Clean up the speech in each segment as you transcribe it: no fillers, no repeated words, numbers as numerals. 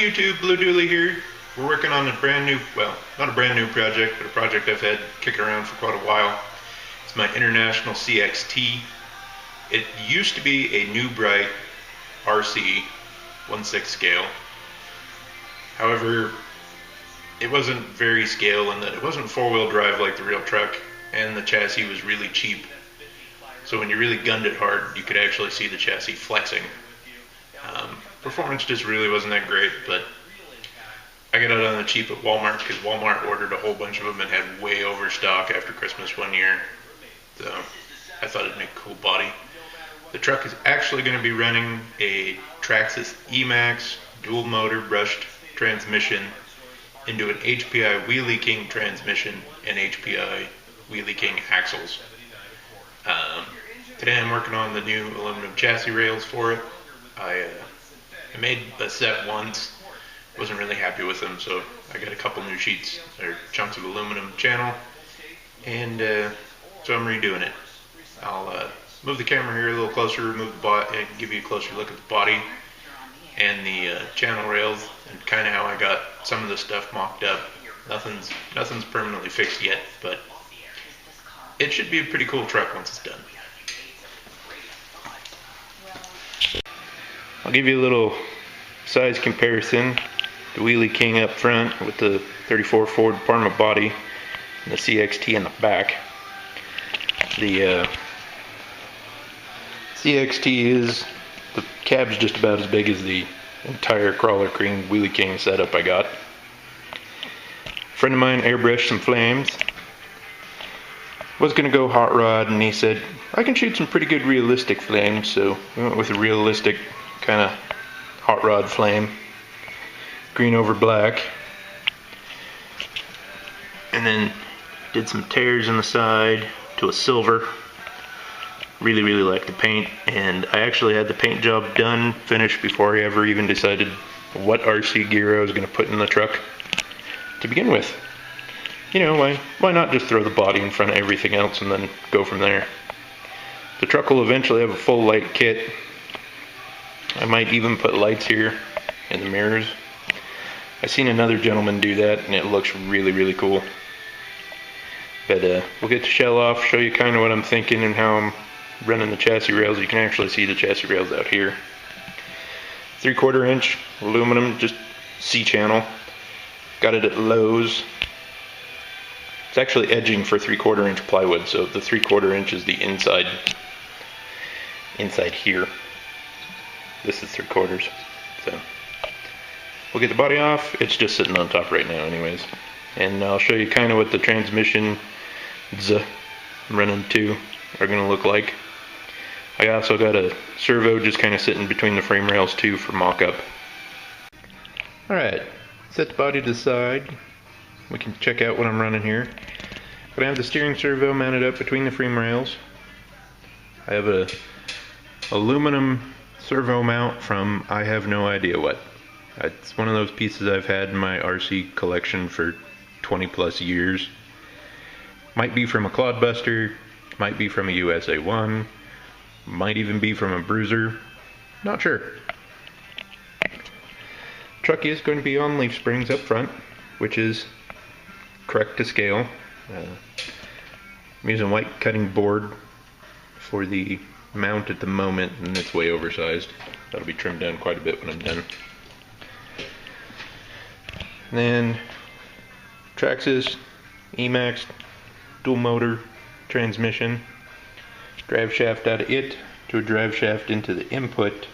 YouTube? Blue Dooley here. We're working on a brand new, well, not a brand new project, but a project I've had kicking around for quite a while. It's my International CXT. It used to be a new Bright RC 1/6 scale. However, it wasn't very scale in that it wasn't four-wheel drive like the real truck, and the chassis was really cheap. So when you really gunned it hard, you could actually see the chassis flexing. Performance just really wasn't that great, but I got it on the cheap at Walmart because Walmart ordered a whole bunch of them and had way overstock after Christmas one year. So I thought it'd make a cool body. The truck is actually going to be running a Traxxas E-Max dual motor brushed transmission into an HPI Wheelie King transmission and HPI Wheelie King axles. Today I'm working on the new aluminum chassis rails for it. I made a set once, wasn't really happy with them, so I got a couple new sheets or chunks of aluminum channel, and so I'm redoing it. I'll move the camera here a little closer, remove the body, and give you a closer look at the body and the channel rails and kind of how I got some of the stuff mocked up. Nothing's permanently fixed yet, but it should be a pretty cool truck once it's done. I'll give you a little size comparison. The Wheelie King up front with the 34 Ford Parma body and the CXT in the back. The CXT the cab's just about as big as the entire crawler cream Wheelie King setup I got. A friend of mine airbrushed some flames. Was gonna go hot rod, and he said I can shoot some pretty good realistic flames, so we went with a realistic kind of hot rod flame, green over black, and then did some tears in the side to a silver. Really like the paint, and I actually had the paint job done, finished before I ever even decided what RC gear I was going to put in the truck to begin with. You know, why not just throw the body in front of everything else and then go from there? The truck will eventually have a full light kit. I might even put lights here in the mirrors. I seen another gentleman do that, and it looks really cool. But we'll get the shell off, show you kind of what I'm thinking and how I'm running the chassis rails. You can actually see the chassis rails out here. 3/4 inch aluminum, just C-channel. Got it at Lowe's. It's actually edging for 3/4 inch plywood, so the 3/4 inch is the inside here. This is 3/4, so we'll get the body off. It's just sitting on top right now anyways, and I'll show you kind of what the transmissions I'm running to are going to look like. I also got a servo just kind of sitting between the frame rails too for mock-up. Alright, set the body to the side. We can check out what I'm running here. But I have the steering servo mounted up between the frame rails. I have a aluminum servo mount from I have no idea what. It's one of those pieces I've had in my RC collection for 20 plus years. Might be from a Clodbuster, might be from a USA 1, might even be from a Bruiser, not sure. Truck is going to be on leaf springs up front, which is correct to scale. I'm using white cutting board for the mount at the moment, and it's way oversized. That'll be trimmed down quite a bit when I'm done. And then Traxxas E-Max dual motor transmission. Drive shaft out of it to a drive shaft into the input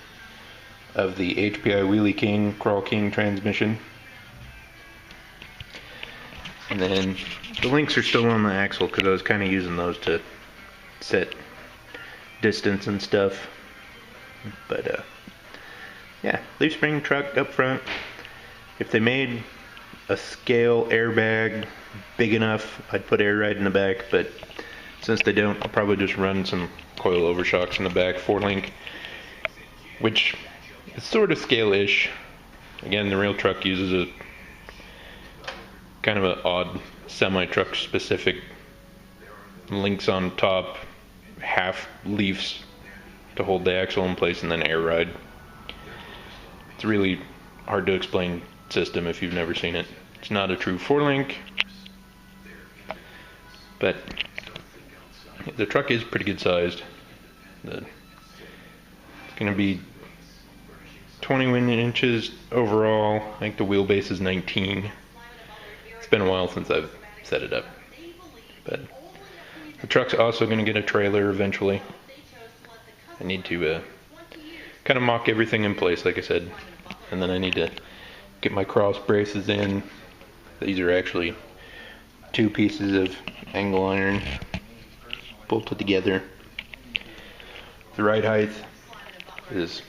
of the HPI Wheelie King Crawl King transmission. And then the links are still on the axle because I was kind of using those to set distance and stuff. But yeah, leaf spring truck up front. If they made a scale airbag big enough, I'd put air ride in the back, but since they don't, I'll probably just run some coil overshocks in the back, 4-link, which is sort of scale-ish. Again, the real truck uses a kind of an odd semi-truck specific links on top, half leaves to hold the axle in place, and then air ride. It's really hard to explain system if you've never seen it. It's not a true 4-link, but the truck is pretty good sized. It's going to be 21 inches overall. I think the wheelbase is 19. It's been a while since I've set it up, but the truck's also going to get a trailer eventually. I need to kind of mock everything in place, like I said, and then I need to get my cross braces in. These are actually 2 pieces of angle iron bolted together. The ride height is,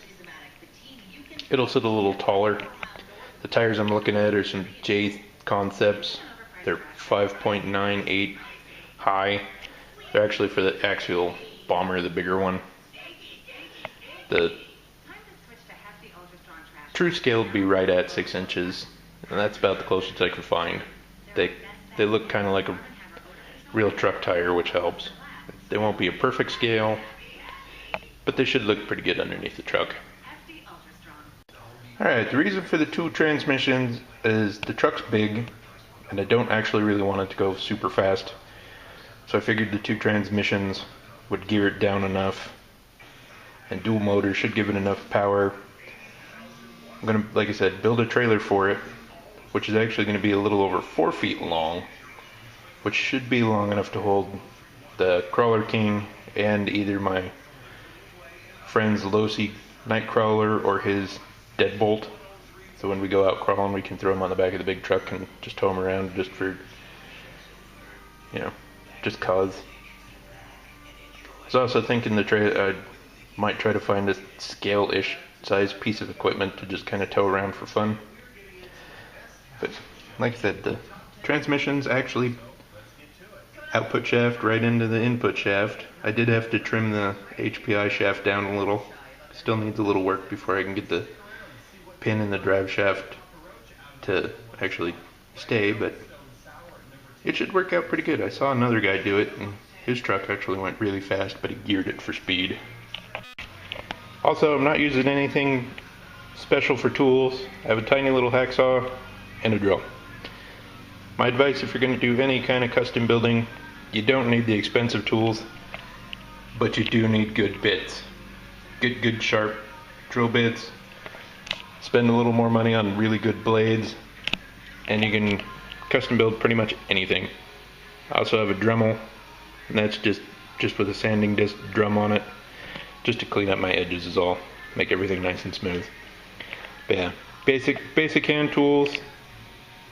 it'll sit a little taller. The tires I'm looking at are some J Concepts. They're 5.98 high. They're actually for the axial bomber, the bigger one. The true scale would be right at 6 inches, and that's about the closest I could find. They look kind of like a real truck tire, which helps. They won't be a perfect scale, but they should look pretty good underneath the truck. Alright, the reason for the 2 transmissions is the truck's big, and I don't actually really want it to go super fast. So I figured the 2 transmissions would gear it down enough, and dual motor should give it enough power. I'm going to, like I said, build a trailer for it, which is actually going to be a little over 4 feet long, which should be long enough to hold the Crawler King and either my friend's Losi Nightcrawler or his Deadbolt. So when we go out crawling, we can throw him on the back of the big truck and just tow him around just for, you know, just cause. I was also thinking I might try to find a scale-ish size piece of equipment to just kind of tow around for fun. But like I said, the transmission's actually output shaft right into the input shaft. I did have to trim the HPI shaft down a little. Still needs a little work before I can get the pin in the drive shaft to actually stay, but it should work out pretty good. I saw another guy do it, and his truck actually went really fast, but he geared it for speed. Also, I'm not using anything special for tools. I have a tiny little hacksaw and a drill. My advice, if you're going to do any kind of custom building, you don't need the expensive tools, but you do need good bits. Good sharp drill bits. Spend a little more money on really good blades, and you can custom build pretty much anything. I also have a Dremel, and that's just with a sanding disc drum on it, just to clean up my edges is all. Make everything nice and smooth. But yeah, basic hand tools.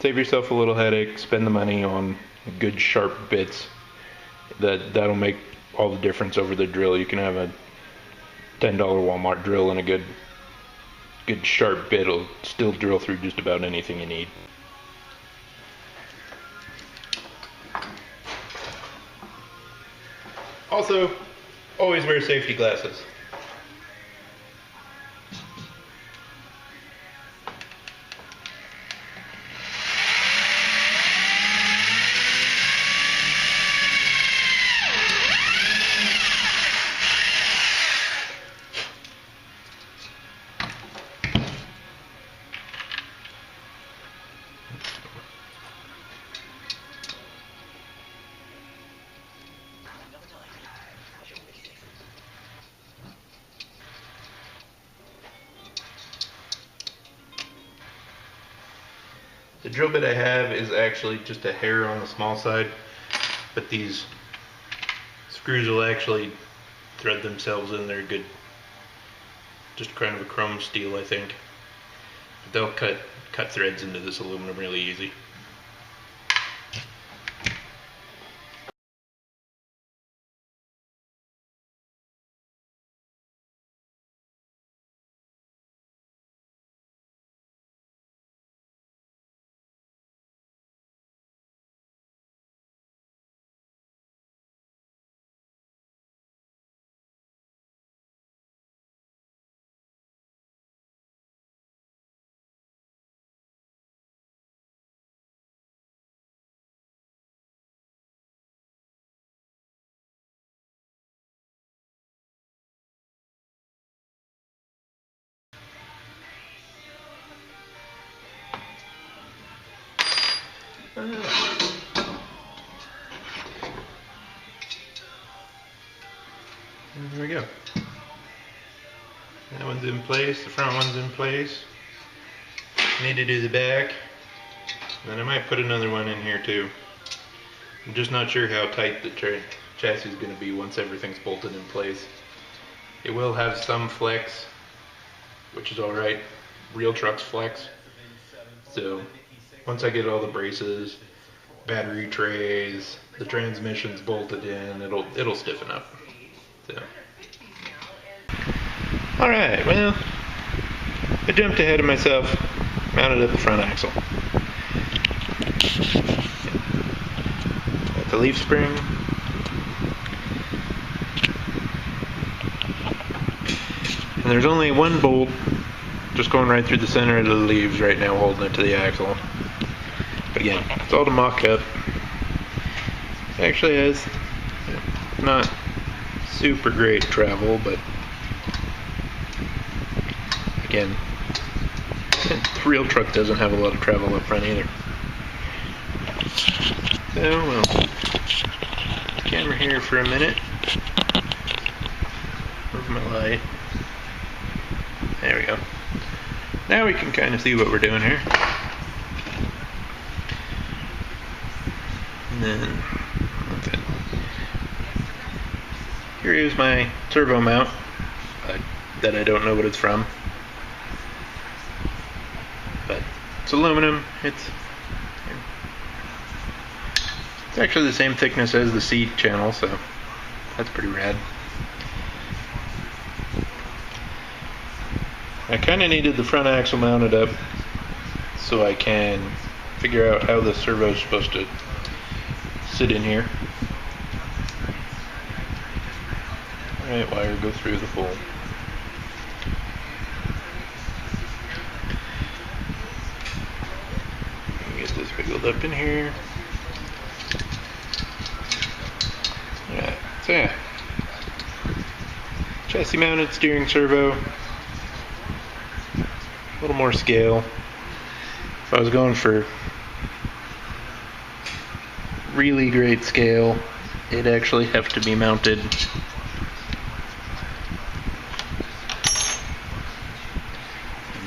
Save yourself a little headache, spend the money on good sharp bits. That'll make all the difference over the drill. You can have a $10 Walmart drill and a good sharp bit will still drill through just about anything you need. Also, always wear safety glasses. The drill bit I have is actually just a hair on the small side, but these screws will actually thread themselves in there good. Just kind of a chrome steel, I think. But they'll cut threads into this aluminum really easy. And there we go. That one's in place, the front one's in place. Need to do the back. And then I might put another one in here too. I'm just not sure how tight the chassis is going to be once everything's bolted in place. It will have some flex, which is alright. Real trucks flex. So once I get all the braces, battery trays, the transmission's bolted in, it'll stiffen up. So. Alright, well, I jumped ahead of myself, mounted up the front axle. Got the leaf spring. And there's only one bolt just going right through the center of the leaves right now, holding it to the axle. But again, it's all to mock up. It actually has not super great travel, but again, the real truck doesn't have a lot of travel up front either. So we'll put the camera here for a minute. Where's my light? There we go. Now we can kind of see what we're doing here. And then, that's it. Here is my servo mount that I don't know what it's from. But it's aluminum. It's actually the same thickness as the C channel, so that's pretty rad. I kind of needed the front axle mounted up so I can figure out how the servo is supposed to sit in here. Alright, wire go through the hole. Get this wiggled up in here. Alright, so yeah. Chassis mounted steering servo. A little more scale. If I was going for really great scale, it'd actually have to be mounted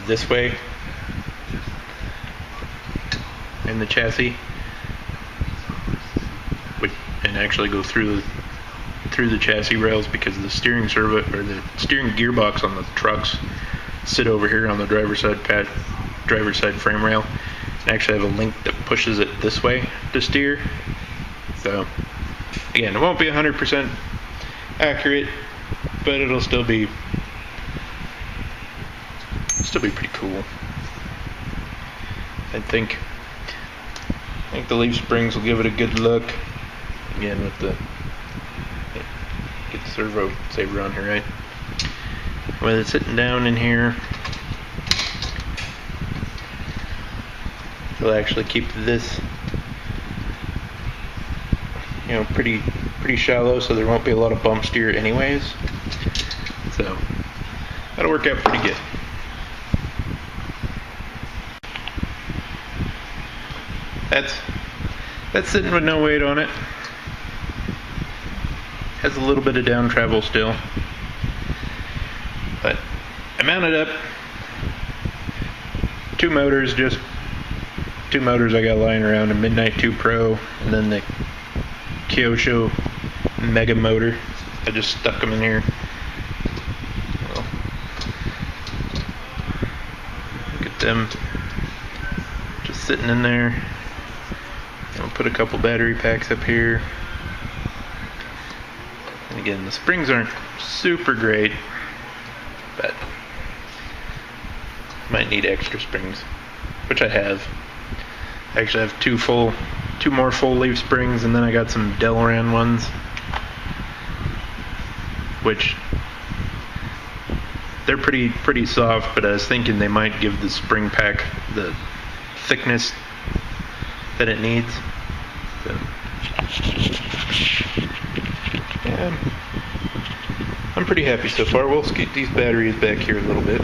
this way in the chassis, and actually go through the chassis rails, because the steering servo or the steering gearbox on the trucks sit over here on the driver's side frame rail, and actually have a link that pushes it this way to steer. So again, it won't be 100% accurate, but it'll still be pretty cool. I think the leaf springs will give it a good look. Again, with the get the servo saver on here, right? With it sitting down in here, it'll actually keep this, pretty shallow, so there won't be a lot of bump steer anyways. So that'll work out pretty good. That's sitting with no weight on it. Has a little bit of down travel still. But I mounted up two motors I got lying around, a Midnight 2 Pro and then the Kyosho Mega motor. I just stuck them in here. Well, look at them just sitting in there. I'll put a couple battery packs up here. And again, the springs aren't super great, but might need extra springs, which I have. I actually have two more full leaf springs, and then I got some Delran ones, which they're pretty soft, but I was thinking they might give the spring pack the thickness that it needs. So, yeah, I'm pretty happy so far. We'll scoot these batteries back here a little bit.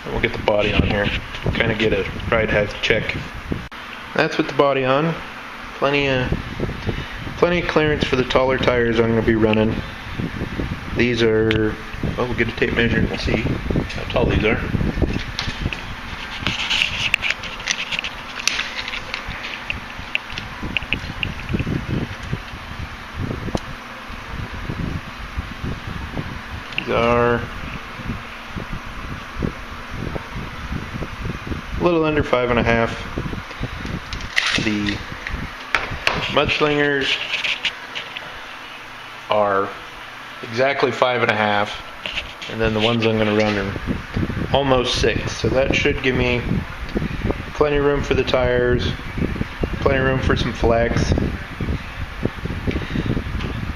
And we'll get the body on here. Kind of get a ride height check. That's with the body on. Plenty Plenty of clearance for the taller tires I'm going to be running. These are, well, we'll get a tape measure and we'll see how tall these are. These are a little under 5.5. The Mudslingers are exactly 5.5, and then the ones I'm going to run are almost 6. So that should give me plenty of room for the tires, plenty of room for some flex.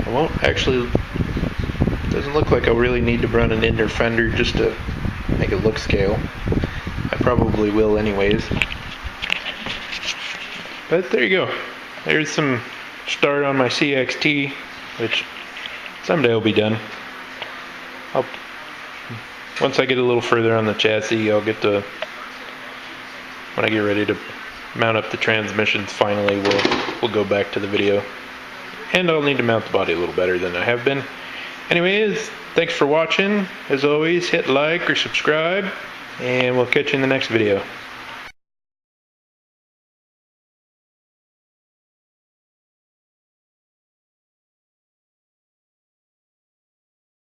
I won't actually, doesn't look like I'll really need to run an inner fender just to make it look scale. I probably will anyways. But there you go. There's some start on my CXT, which someday will be done. Once I get a little further on the chassis, I'll get to, when I get ready to mount up the transmissions finally, we'll go back to the video. And I'll need to mount the body a little better than I have been. Anyways, thanks for watching. As always, hit like or subscribe, and we'll catch you in the next video.